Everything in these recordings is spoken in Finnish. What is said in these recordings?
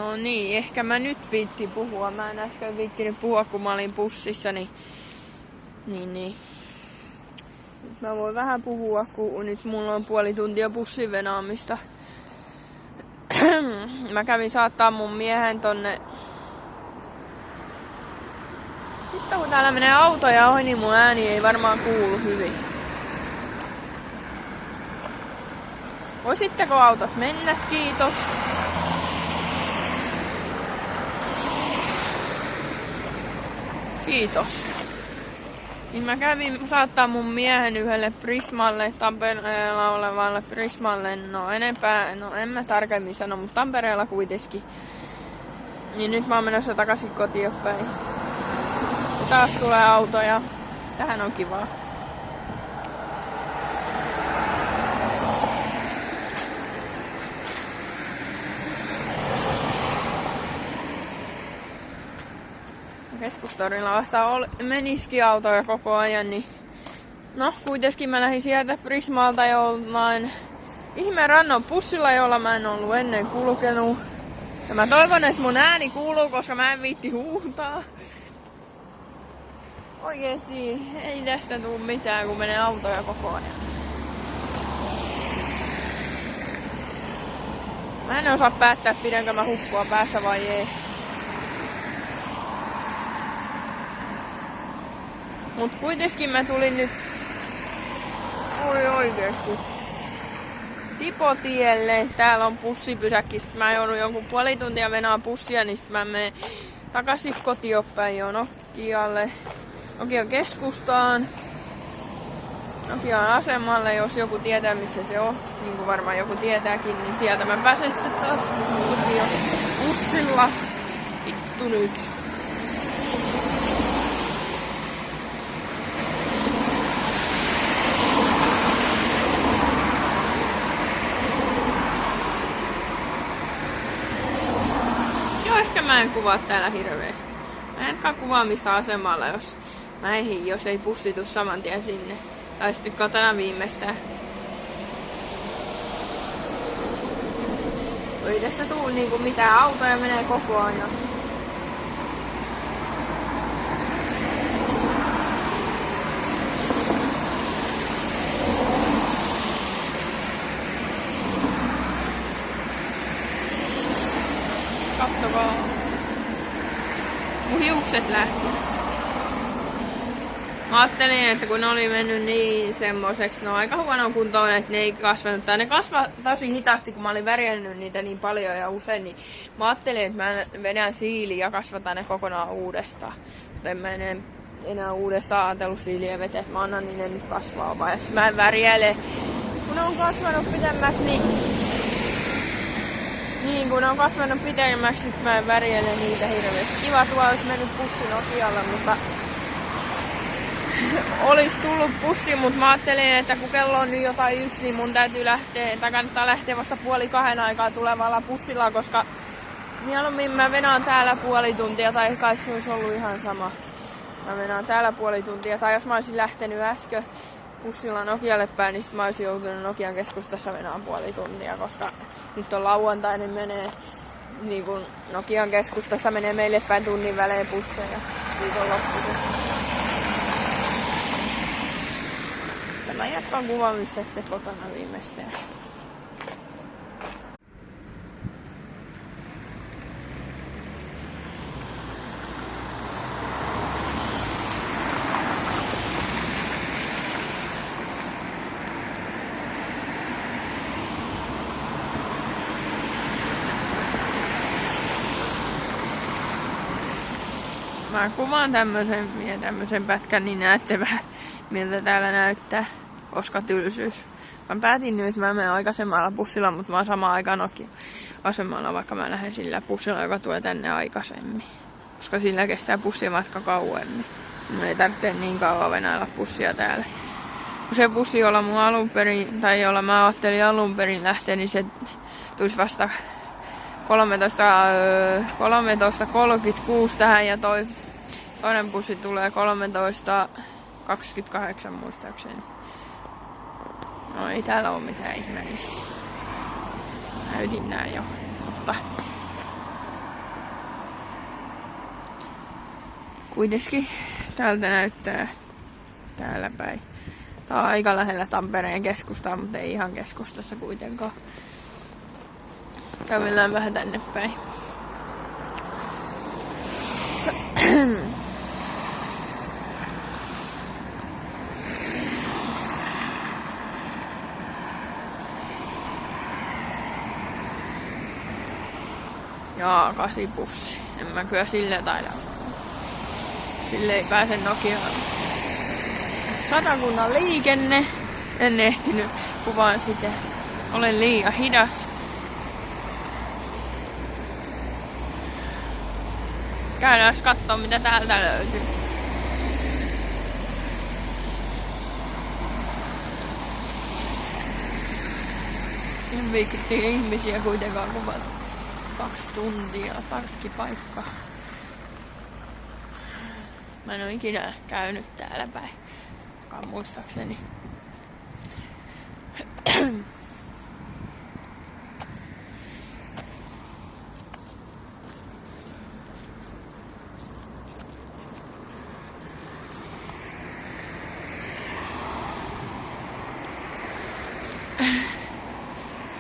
No niin, ehkä mä nyt viittin puhua. Mä en äsken viittinyt puhua, kun mä olin bussissa, niin. Nyt mä voin vähän puhua, kun nyt mulla on puoli tuntia bussin venaamista. Mä kävin saattaa mun miehen tonne. Sitten kun täällä menee autoja ohi, niin mun ääni ei varmaan kuulu hyvin. Voisitteko autot mennä? Kiitos. Kiitos. Niin mä kävin saattaa mun miehen yhdelle Prismalle, Tampereella olevalle Prismalle, en mä tarkemmin sano, mutta Tampereella kuitenkin. Niin nyt mä oon menossa takaisin kotiin päin. Ja taas tulee autoja. Tähän on kivaa. Keskustorilla vasta menisikin autoja koko ajan, niin no kuitenkin mä lähdin sieltä Prismalta jollain ihme rannon bussilla, jolla mä en ollut ennen kulkenut. Ja mä toivon, että mun ääni kuuluu, koska mä en viitti huutaa. Oikeesti ei tästä tuu mitään, kun menee autoja koko ajan. Mä en osaa päättää, pidänkö mä hukkua päässä vai ei. Mut kuitenkin mä tulin nyt oikeesti Tipotielle. Täällä on bussipysäkki. Sit mä joudun jonkun puoli tuntia venaa bussia, niin sit mä menen takaisin kotioppäin jo Nokian keskustaan. Nokian asemalle, jos joku tietää missä se on. Niin kuin varmaan joku tietääkin, niin sieltä mä pääsen sitten taas kotiin bussilla. Vittu nyt. Mä en kuvaa täällä hirveästi. Mä en kuvaa mistä asemalla, jos ei bussi tuu saman tien sinne. Tai sitten kotona viimeistään. Ei tästä tuu niinku mitään, autoja menee koko ajan. Katsokaa. Mun hiukset lähti. Mä ajattelin, että kun ne oli mennyt niin semmoiseksi, no aika huonon kuntoon, että ne ei kasvanut. Tai ne kasvaa tosi hitaasti, kun mä olin värjännyt niitä niin paljon ja usein. Niin mä ajattelin, että mä vedän siiliin ja kasvataan ne kokonaan uudestaan. Mutta en mä enää uudestaan ajatellut siiliä veteen, että mä annan niiden nyt kasvaa vaan. Ja sit mä en värjäile. Kun ne on kasvanut pitemmäksi, niin kun ne on kasvanut pitemmäksi, nyt mä en värjäile niitä hirveästi. Kiva tuolla olisi mennyt bussi Nokialla, mutta olisi tullut bussi, mutta mä ajattelin, että kun kello on nyt jotain 1, niin mun täytyy lähteä, tai kannattaa lähteä vasta 1:30 aikaa tulevalla bussilla, koska mieluummin mä venaan täällä puoli tuntia, tai kai se olisi ollut ihan sama. Mä venaan täällä puoli tuntia, tai jos mä olisin lähtenyt äsken bussilla Nokialle päin, niin sit mä olisin joutunut Nokian keskustassa venaan puoli tuntia, koska nyt on lauantai, niin menee niin kun Nokian keskustassa menee meille päin tunnin välein busseja viikonloppuisin. Mä jatkan kuvaamista sitten kotona viimeistään. Mä kuvaan tämmösen pätkän, niin näette vähän miltä täällä näyttää, koska tylsyys. Mä päätin nyt, että mä menen aikaisemmalla bussilla, mutta mä oon samaan aikaan Nokian asemalla, vaikka mä lähden sillä bussilla, joka tulee tänne aikaisemmin. Koska sillä kestää bussimatka kauemmin. Mun ei tarvitse niin kauan venäillä bussia täällä. Kun se bussi, jolla mun alunperin, tai jolla mä ajattelin alunperin lähteä, niin se tulisi vasta 13.36 tähän ja toinen bussi tulee 13.28 muistaakseni. No ei täällä ole mitään ihmeellistä. Näytin nää jo, mutta kuitenkin täältä näyttää täällä päin. Tää on aika lähellä Tampereen keskustaa, mutta ei ihan keskustassa kuitenkaan. Kävellään vähän tänne päin. Jaa, 8-bussi. En mä kyllä sille taida. Sille ei pääse Nokiaan. Satakunnan liikenne. En ehtinyt kuvaan sitä. Olen liian hidas. Käydään kattoo mitä täältä löytyy. En viikittiin ihmisiä kuitenkaan kuvata. 2 tuntia parkkipaikka. Mä en oo ikinä käynyt täällä päin. Muistaakseni.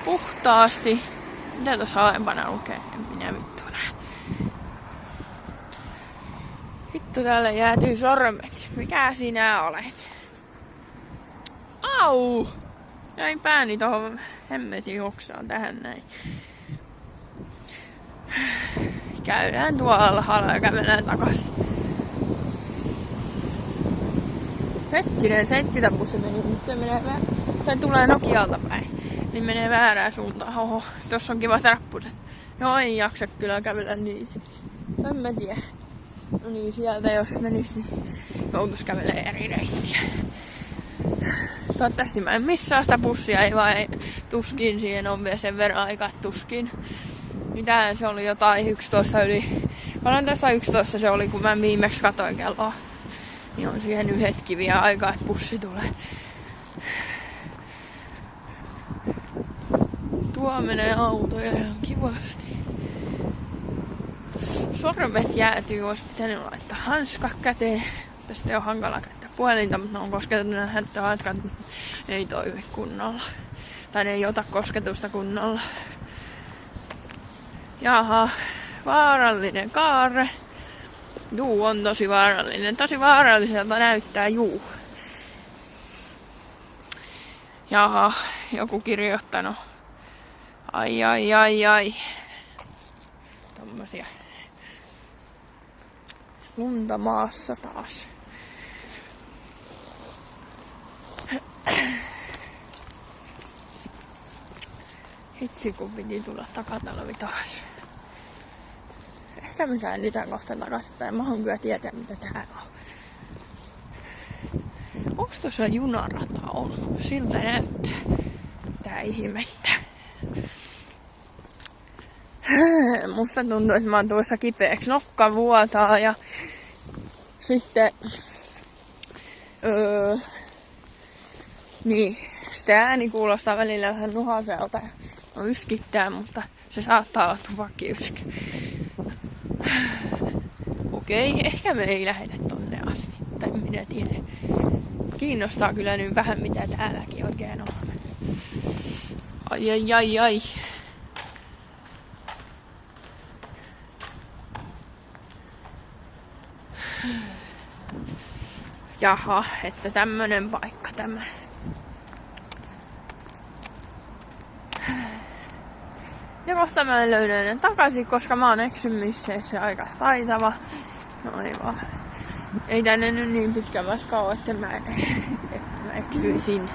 Puhtaasti. Mitä tuossa alempana lukee? En minä vittu näe. Vittu, täällä jäätyy sormet. Mikä sinä olet? Au! Jäin pääni tohon hemmetin oksaan tähän näin. Käydään tuolla alhaalla ja kävelään takaisin. Hetkinen, 70 bussi meni, mutta se menee tai tulee Nokialta päin. Niin menee väärään suuntaan. Oho, tossa on kivat rappuset. Joo, ei jaksa kyllä kävellä niitä. En mä tiedä. No niin, sieltä jos menis, niin joutuis kävelee eri reittiä. Toivottavasti mä en missaa sitä bussia, ei vaan tuskin siihen on vielä sen verran aikaa, tuskin. Mitähän se oli, jotain 11 yli. 11 se oli, kun mä viimeksi katoin kelloa. Niin on siihen yhdet vielä aikaa, että bussi tulee. Tuo menee autoja ihan kivasti. Sormet jäätyy, olisi pitänyt laittaa hanskat käteen. Tästä on hankala käyttää puhelinta, mutta ne on kosketettu hanskat. Ei toimi kunnolla. Tai ne ei ota kosketusta kunnolla. Jaha, vaarallinen kaare. Juu, on tosi vaarallinen. Tosi vaaralliselta näyttää, juu. Jaha, joku kirjoittanut. Ai. Tommosia. Lunta maassa taas. Hitsi, kun piti tulla takatalvi taas. Ehkä me käännytään kohta takaisinpäin. Mä haluan kyllä tietää, mitä täällä on. Onks tuossa junarata on? Siltä näyttää. Tää ihmettä. Musta tuntuu, että mä oon tuossa kipeäksi. Nokka vuotaa ja sitten niin, sitten ääni kuulostaa välillä vähän nuhaselta ja no yskittää, mutta se saattaa olla tupakkiyskä. Okei, ehkä me ei lähetä tonne asti, tai minä tiedän. Kiinnostaa kyllä nyt vähän mitä täälläkin oikein on. Ai. Jaha, että tämmönen paikka tämä. Ja kohta mä en löydä enää takaisin, koska mä oon eksymisessä aika taitava. No ei vaan. Ei tänne nyt niin pitkä matka ole, että mä eksyisin.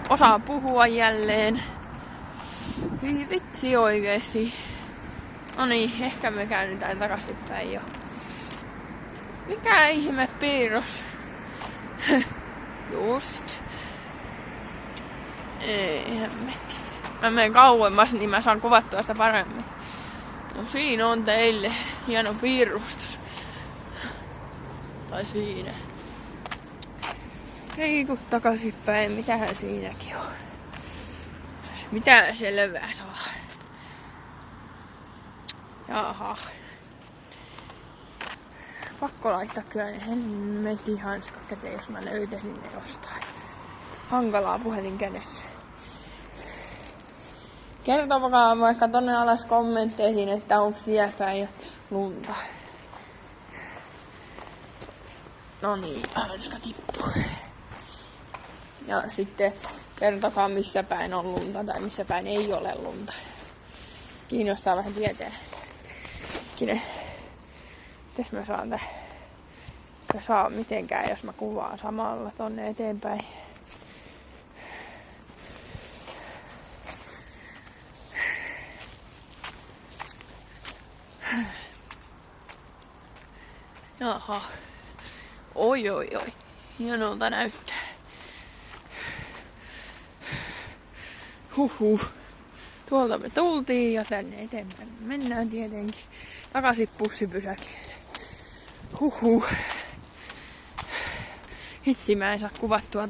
Osaa puhua jälleen. Vitsi oikeesti. No niin, ehkä me käännytään takaisinpäin jo. Mikä ihme piirros? Just. Ei hemmetti. Mä menen kauemmas, niin mä saan kuvattua sitä paremmin. No siinä on teille hieno piirustus. Tai siinä. Heiku takaisinpäin, mitähän siinäkin on. Mitä se lövää saa? Jaha. Pakko laittaa kyllä ne hemmetin hanskat käteen, jos mä löytäisin ne jostain. Hankalaa puhelin kädessä. Kertokaa vaikka tonne alas kommentteihin, että onko siepäin ja lunta. No niin, hanska tippuu. Ja sitten kertokaa missä päin on lunta tai missä päin ei ole lunta. Kiinnostaa vähän tietää. Mites mä saan tää? Mä saa mitenkään, jos mä kuvaan samalla tonne eteenpäin. Jaha. Oi. Hienolta näyttää. Huhhuh. Tuolta me tultiin ja tänne eteenpäin mennään tietenkin. Takaisin bussipysäkille. Huhhuh. Hitsi, mä en saa kuvattua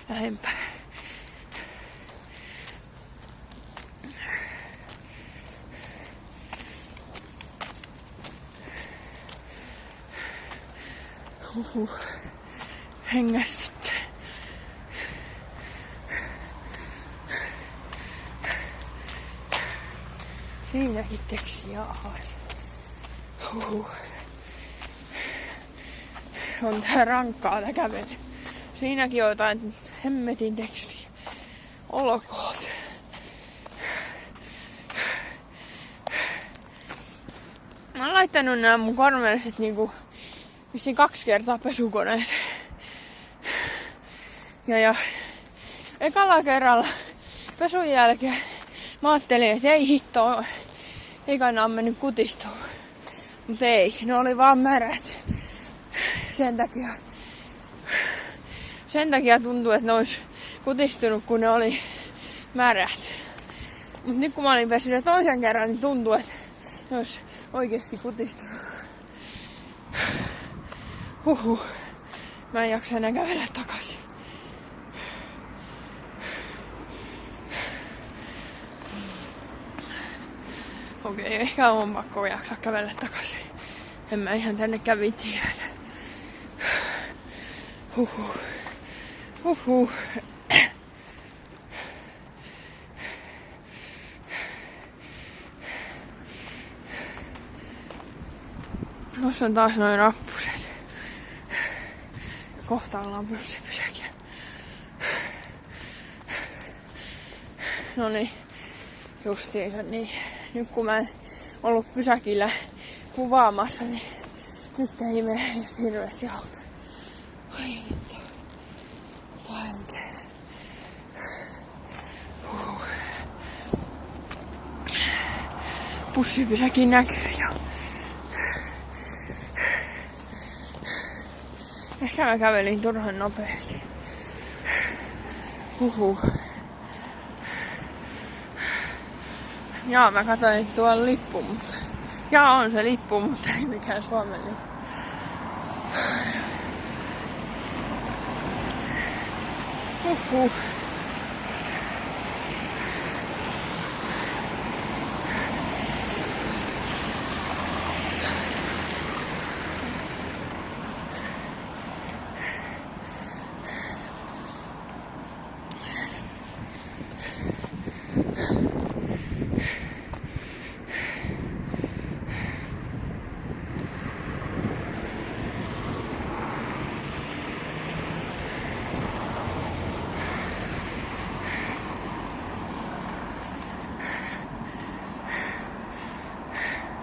lähempää. Huhhuh. Hengästyttää. Siinäkin teksti jaahas. On tää rankkaa tää kävely. Siinäkin on jotain hemmetin tekstiä. Olkoot. Mä oon laittanut nää mun kormelliset niinku vissiin 2 kertaa pesukoneeseen. Ja ekalla kerralla pesun jälkeen mä ajattelin, että ei hittoa, eikä ne on mennyt kutistumaan. Mut ei, ne oli vaan märät. Sen takia tuntui, että ne ois kutistunut, kun ne oli märät. Mut nyt kun mä olin pesynyt toisen kerran, niin tuntui, että ne ois oikeesti kutistunut. Huhhuh. Mä en jaksa enää kävellä takaisin. Okei, ehkä on pakko jaksaa kävellä takaisin. En mä ihan tänne kävin tiedä. Huhhuh. Tuossa on taas noin rappuset. Kohta ollaan bussipysäkillä. Noniin, justiinsa niin. Nyt kun mä en ollut pysäkillä kuvaamassa, niin nyt ei mene jos hirveästi auto. Ai vittu. Bussipysäkin näkyy jo. Ehkä mä kävelin turhan nopeasti. Jaa, mä katsoin tuolla lippu, mutta... Jaa, on se lippu, mutta ei mikään Suomen lippu.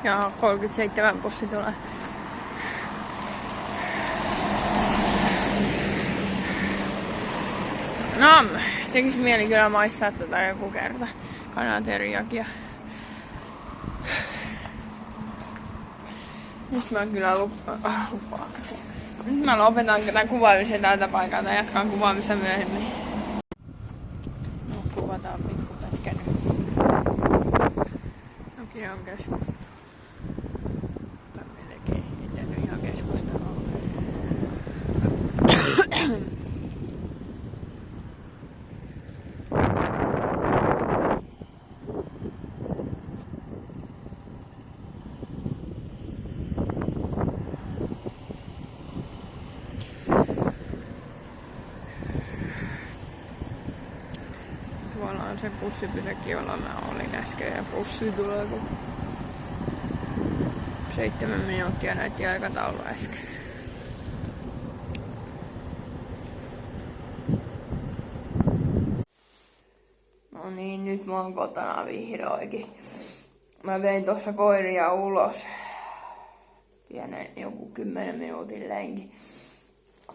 Ja 37 bussi tulee. No, tekis mieli kyllä maistaa tätä joku kerta. Kanateriakia. Nyt mä kyllä lupaan. Nyt mä lopetan tämän kuvaamisen tältä paikalta ja jatkan kuvaamisen myöhemmin. No, kuvataan pikkupätkä nyt. Nokian keskusta. Tai melkein, ei nyt ihan keskusta ole. on se bussipysäkki, jolla mä olin äsken ja bussi tulee, kun 7 minuuttia näytti aikataulu äsken. No niin, nyt mä oon kotona vihdoinkin. Mä vein tuossa koiria ulos. Pienen joku 10 minuutin lenki.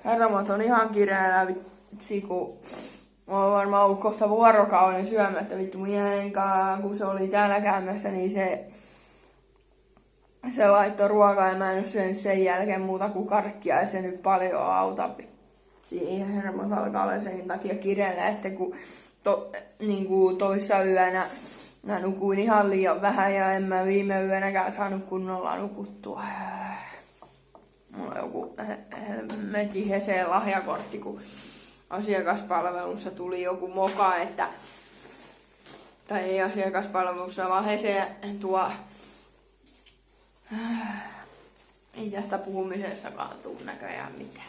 Herramat on ihan kireellä vitsi, kun mä oon varmaan ollut kohta vuorokauden syömättä vittu mun jänkaan, kun se oli täällä käymässä, niin se laittoi ruokaa ja mä en oo syönyt sen jälkeen muuta kuin karkkia ja se nyt paljon auta. Siihen hermot alkaa olla sen takia kireellä ja sitten kun niin toissa yönä mä nukuin ihan liian vähän ja en mä viime yönäkään saanut kunnolla nukuttua. Mulla on joku helmetin heseen lahjakortti, kun asiakaspalvelussa tuli joku moka, että tai ei asiakaspalvelussa, vaan heseen tuo ei tästä puhumisestakaan tuu näköjään mitään.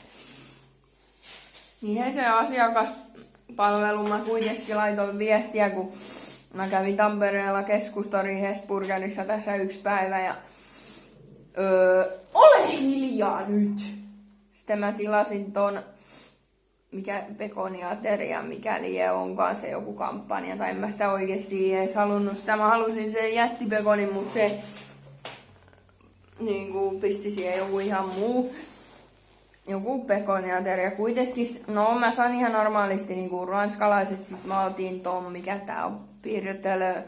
Niin heseen asiakaspalveluun mä kuitenkin laitoin viestiä, kun mä kävin Tampereella keskustoriin Hesburgerissa tässä 1 päivä ja ole hiljaa nyt! Sitten mä tilasin ton mikä pekoniateria, mikäli onkaan se joku kampanja, tai en mä sitä oikeesti edes halunnut sitä. Mä halusin sen jättipekonin, mut se niinku pisti siihen joku ihan muu. Joku pekoniateria. Kuitenkin, no mä sain ihan normaalisti niinku ranskalaiset, sit mä otin ton, mikä tää on, pirtelö,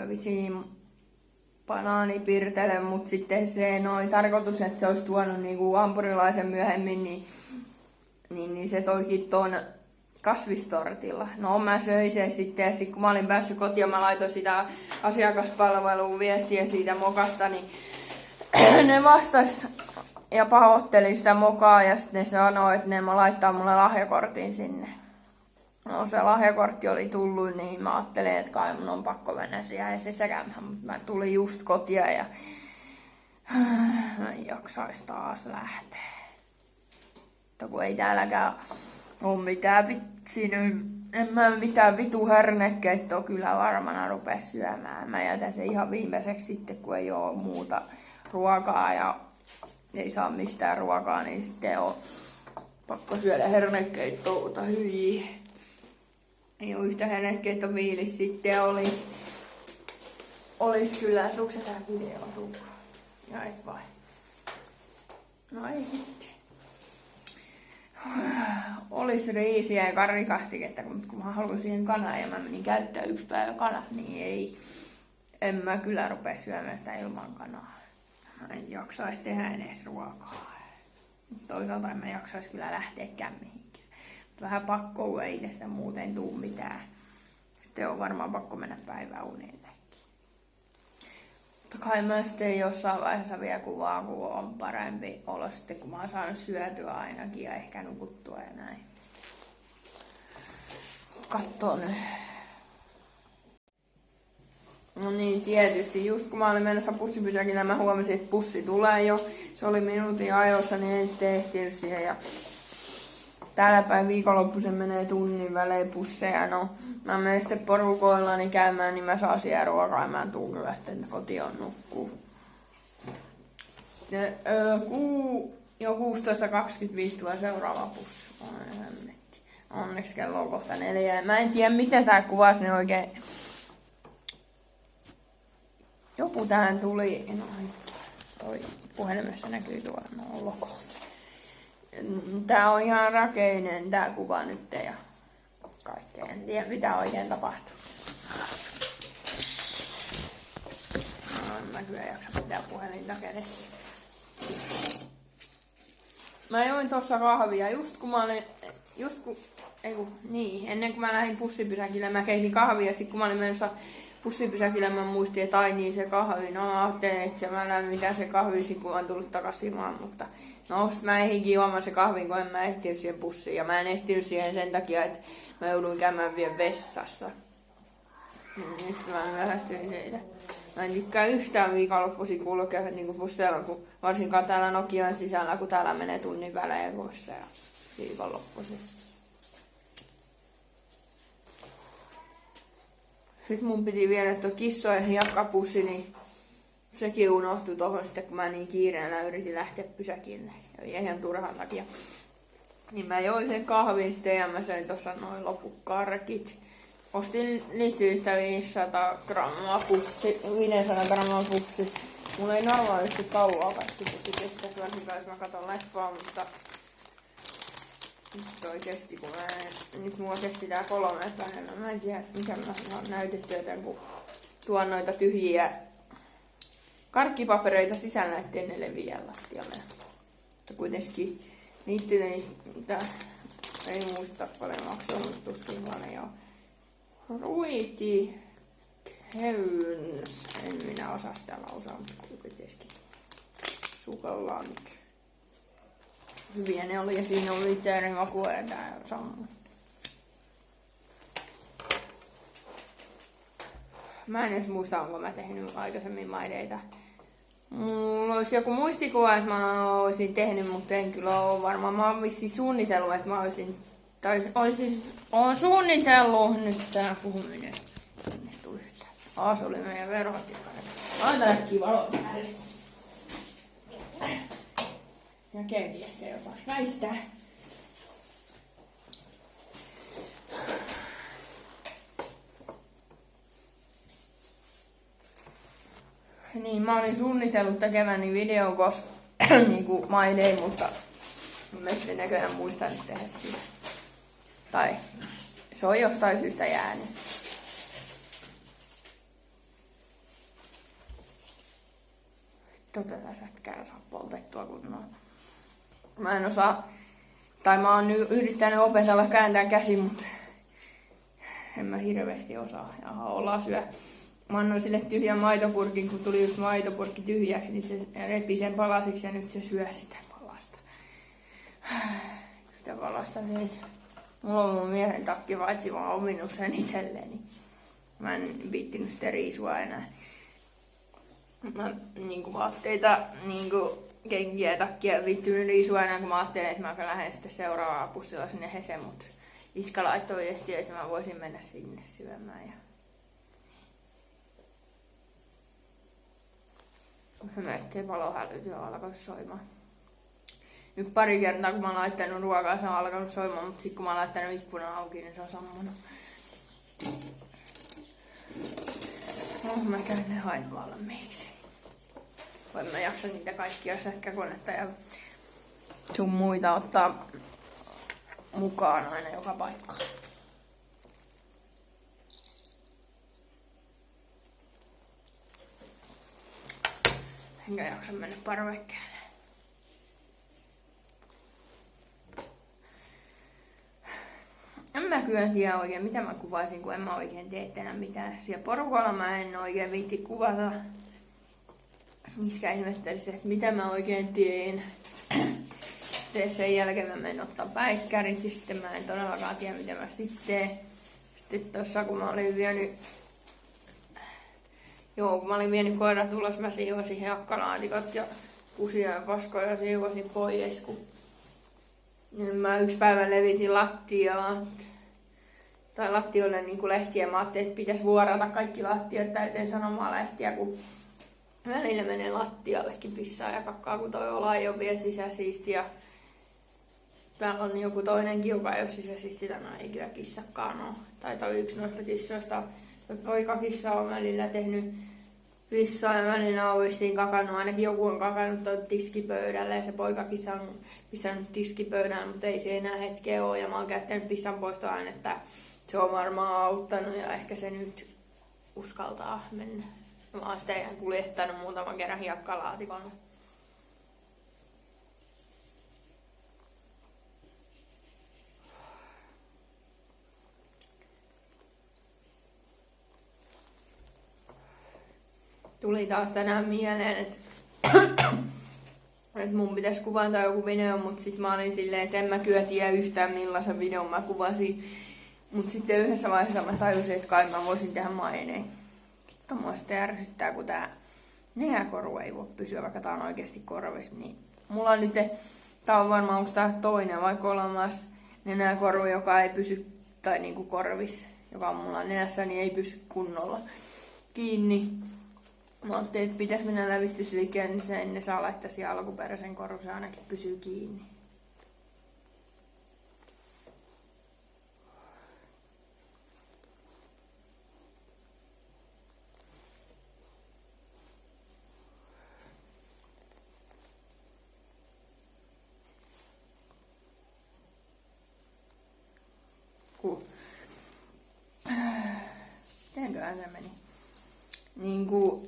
visiin banaanipirtelö, mut sitten se oli tarkoitus, että se olisi tuonut niinku hampurilaisen myöhemmin, niin se toikin ton kasvistortilla. No mä söin sen sitten ja sit kun mä olin päässyt kotiin mä laitoin sitä asiakaspalveluun viestiä siitä mokasta, niin ne vastas ja pahoitteli sitä mokaa ja sitten ne sanoi, että ne laittaa mulle lahjakortin sinne. No se lahjakortti oli tullut, niin mä ajattelin, että kai mun on pakko mennä siihen sisäkämään, mutta mä tulin just kotia ja mä en jaksais taas lähteä. Mutta kun ei täälläkään ole mitään en mä mitään vitu hernekeittoa kyllä varmana rupea syömään. Mä jätän sen ihan viimeiseksi sitten, kun ei oo muuta ruokaa ja ei saa mistään ruokaa, niin sitten on pakko syödä hernekeittoa tai hyi. Ei oo yhtä hernekeittofiilis sitten olis kyllä, tuuks se tää video tuu? Ja et vai. No ei sitten. Olis riisiä ja karrikastiketta, mutta kun mä haluan siihen kanaa ja mä menin käyttää 1 päivä kanat, niin ei. En mä kyllä rupea syömään sitä ilman kanaa. Mä en jaksais tehdä edes ruokaa. Toisaalta en mä jaksais kyllä lähteäkään mihinkään. Vähän pakko, ei tästä muuten tuu mitään. Sitten on varmaan pakko mennä päiväunillekin. Mutta kai mä sitten jossain vaiheessa vielä kuvaan, kun on parempi olla sitten, kun mä oon saanut syötyä ainakin ja ehkä nukuttua ja näin. Kattoo nyt. No niin, tietysti. Just kun mä olin menossa bussipysäkillä, mä huomasin, että bussi tulee jo. Se oli minuutin ajoissa, niin en sitten ehtinyt siihen. Ja täällä päin viikonloppuisen menee tunnin välein busseja. No, mä menen sitten porukoillani käymään, niin mä saan siellä ruokaa ja mä tuun kyllä sitten kotiin nukkuu. Jo 16.25 tulee seuraava bussi. Onneksi kello on kohta 4. Mä en tiedä, miten tää kuvasi ne oikein. Joku tähän tuli. No, toi puhelimessa näkyy tuolla logot. Tää on ihan rakeinen tää kuva nyt ja kaikkea. En tiedä mitä oikein tapahtuu. No, en mä kyllä jaksa pitää puhelinta kädessä. Mä join tossa kahvia ennen kuin mä lähdin bussipysäkille, mä keitin kahvia ja sit kun mä olin menossa bussipysäkille, mä muistin, että ai niin se kahvi. No mä ajattelin, että mä lämmitän se kahvi, kun mä tullut takaisin vaan, mutta no sit mä ehdinkin juomaan se kahvin, kun en mä ehtinyt siihen bussiin. Ja mä en ehtinyt siihen sen takia, että mä jouduin käymään vielä vessassa. Niin sitten mä myöhästyin siitä. Mä en tykkää yhtään viikonloppuisin kulkea niin busseilla, kun varsinkaan täällä Nokian sisällä, kun täällä menee tunnin välein busseja viikonloppuisin. Sitten mun piti viedä tuo kissojen hiakkapussi, niin sekin unohtui tohon sitten, kun mä niin kiireellä yritin lähteä pysäkille. Ja ihan turhan takia. Niin mä join sen kahvin sitten ja mä söin tossa noin loppukarkit. Ostin Lidlistä 500 grammaa pussi, 500 grammaa pussi. Mulla ei normaalisti kauaa kaikki pussi kestä, kyllä hyvä, jos mä katon leffaa, mutta nyt toi kesti, kun nyt mulla kesti tää 3 päivää. Mä en tiedä, mikä mä saan näytettyä, kun tuon noita tyhjiä karkkipapereita sisällä, ettei ne leviä lattialle. Mutta kuitenkin niitä ei muista paljon maksaa, mutta tuskin vaan ei oo. Ruiti Keuns. En minä osaa sitä lausaa, mutta kuitenkin sukellaan nyt. Hyviä ne oli ja siinä oli teeren makua ja tää sammui. Mä en edes muista, onko mä tehnyt aikaisemmin maideita. Mulla olisi joku muistikuva, että mä olisin tehnyt, mutta en kyllä ole varma. Mä oon vissiin suunnitellut, että mä olisin... Oon suunnitellut nyt tää puhuminen. Onnistuu yhtään. Se oli meidän verhot. Laita äkkiä valo päälle. Ja kenkin ehkä jopa väistää. Niin, mä olin suunnitellut tekeväni videon niinku My Day, mutta mä en näköjään muistanut tehdä sitä. Tai se on jostain syystä jäänyt. Tätä sätkää saa poltettua kunnolla. Mä en osaa, tai mä oon nyt yrittänyt opetella kääntää käsi, mutta en mä hirveästi osaa. Jaha, ollaan syö. Mä annoin sille tyhjän maitopurkin, kun tuli just maitopurkki tyhjäksi, niin se repi sen palasiksi ja nyt se syö sitä palasta. Sitä palasta siis. Mulla on mun miehen takki vaitsi vaan ominut sen itselleen. Mä en viittinyt sitä riisua enää. Mä niinku vaatteita, niinku kenkiä ja takkia en viittinyt riisua enää, kun mä ajattelin, että mä lähden sitten seuraavaa pussilla sinne Heseen, mut Iska laittoi viestiä, että mä voisin mennä sinne syömään. Ja mä ettei palohälytyä alkoi soimaan. Nyt pari kertaa kun mä oon laittanut ruokaa, se on alkanut soimaan, mutta sit kun mä oon laittanut ikkunan auki, niin se on sammunut. No, mä käyn ne hain valmiiksi. Voin mä jaksa niitä kaikkia sähkökonetta ja sun muita ottaa mukaan aina joka paikkaan. Enkä jaksa mennä parvekkeelle. En mä kyllä tiedä oikein, mitä mä kuvaisin, kun en mä oikein tee enää mitään. Siellä porukalla mä en oikein viitti kuvata. Miskä ihmettelisi, että mitä mä oikein teen. Sen jälkeen mä menen ottaa päikkärit ja sitten mä en todellakaan tiedä, mitä mä sitten teen. Sitten tossa kun mä olin vienyt... Joo, kun mä olin vienyt koirat ulos, mä siivosin hiekkalaatikot ja kusia ja paskoja siivosin pois, kun niin mä yksi päivä levitin lattiaa. Tai lattioille niin kuin lehtiä. Mä ajattelin, että pitäisi vuorata kaikki lattiat täyteen sanomalehtiä, kun välillä menee lattiallekin pissaa ja kakkaa, kun toi ola ei ole vielä sisäsiisti. Ja täällä on joku toinenkin, joka ei ole sisäsiisti, tämä ei kyllä kissakaan ole. Tai toi yksi noista kissoista. Poikakissa on välillä tehnyt pissaa ja välillä on vissiin kakannut. Ainakin joku on kakannut tuon tiskipöydälle ja se poikakissa on pissannut tiskipöydälle, mutta ei se enää hetkeä ole. Ja mä oon käyttänyt pissan poistoainetta. Se on varmaan auttanut ja ehkä se nyt uskaltaa mennä. Mä oon sitä ihan kuljettanut muutaman kerran hiekkalaatikon. Tuli taas tänään mieleen, että mun pitäisi kuvata joku video, mutta sit mä olin silleen, että en mä kyllä tiedä yhtään millaisen videon mä kuvasin. Mut sitten yhdessä vaiheessa mä tajusin, että kai mä voisin tehdä maineen. Kitto mua sitten ärsyttää, kun tää nenäkoru ei voi pysyä, vaikka tää on oikeesti korvis. Niin mulla on nyt, tää on varmaan onko tää toinen vai kolmas nenäkoru, joka ei pysy tai niinku korvis. joka on mulla nenässä, niin ei pysy kunnolla kiinni. Mä ajattelin, että pitäisi mennä lävistysliikkeelle, niin sen ne saa laittaa siihen alkuperäisen korun, se ainakin pysyy kiinni. Mitenköhän se meni? Niinku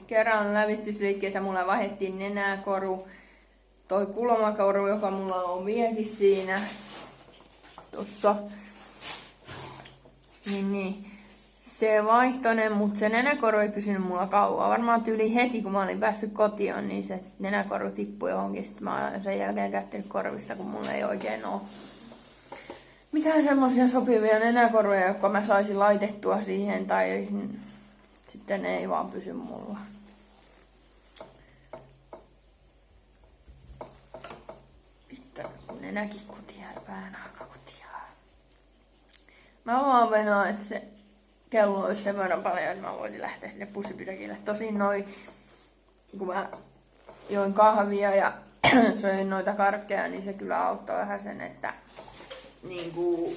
kerran lävistysliikkeessä mulla vaihdettiin nenäkoru, toi kulmakoru, joka mulla on vieläkin siinä tossa. Niin. Se vaihtoinen, mutta se nenäkoru ei pysynyt mulla kauan. Varmaan tyyli heti, kun mä olin päässyt kotiin, niin se nenäkoru tippui johonkin. Sitten mä olen sen jälkeen käyttänyt korvista, kun mulla ei oikein oo mitään semmosia sopivia nenäkoruja, jotka mä saisin laitettua siihen, tai sitten ne ei vaan pysy mulla. Pitää kun nenäkin kutia ja päänahka kutia. Mä vaan venaan, että se kello olisi sen verran paljon, että mä voisin lähteä sinne bussipysäkille. Tosin kun mä join kahvia ja söin noita karkkeja, niin se kyllä auttaa vähän sen, että niinku,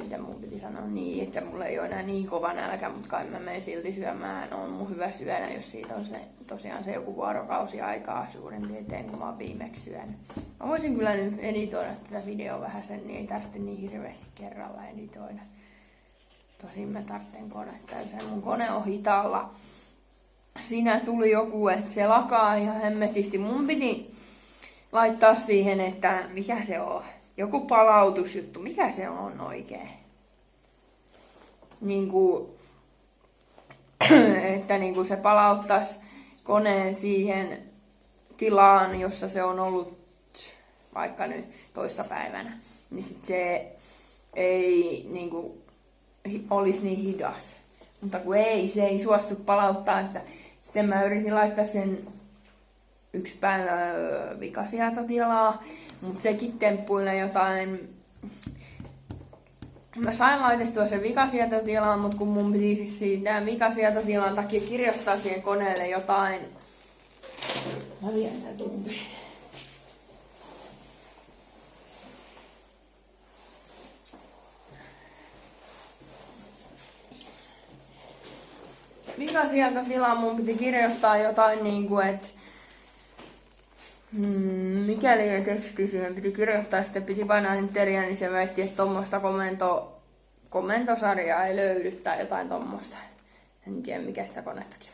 mitä mun piti sanoa, niin, että mulla ei ole enää niin kova nälkä, mutta kai mä menen silti syömään. On mun hyvä syödä, jos siitä on tosiaan se joku vuorokausi aikaa suurin piirtein, kun mä oon viimeksi syönyt. Mä voisin kyllä nyt editoida tätä videoa vähän sen, niin ei tarvitse niin hirveästi kerralla editoida. Tosin mä tarvitsen konetta, ja mun kone on hitaalla. Siinä tuli joku, että se lakaa ihan hemmetisti. Mun piti laittaa siihen, että mikä se on. Joku palautusjuttu. Mikä se on oikein? Että se palauttaisi koneen siihen tilaan, jossa se on ollut vaikka nyt toissapäivänä. Niin sit se ei olisi niin hidas. Mutta kun se ei suostu palauttaa sitä. Sitten mä yritin laittaa sen yksi päivä vikasietotilaa, mutta sekin temppuilee jotain. Mä sain laitettua sen vikasietotilaan, mutta kun mun piti siitä vikasietotilan takia kirjoittaa siihen koneelle jotain. Mä vien tää tumpi. Vikasietotilaan mun piti kirjoittaa jotain että mikäli ei teksti siihen piti kirjoittaa, sitten piti painaa enteriä, niin se väitti, että tommoista komentosarjaa ei löydy tai jotain tommoista. En tiedä mikä sitä konettakin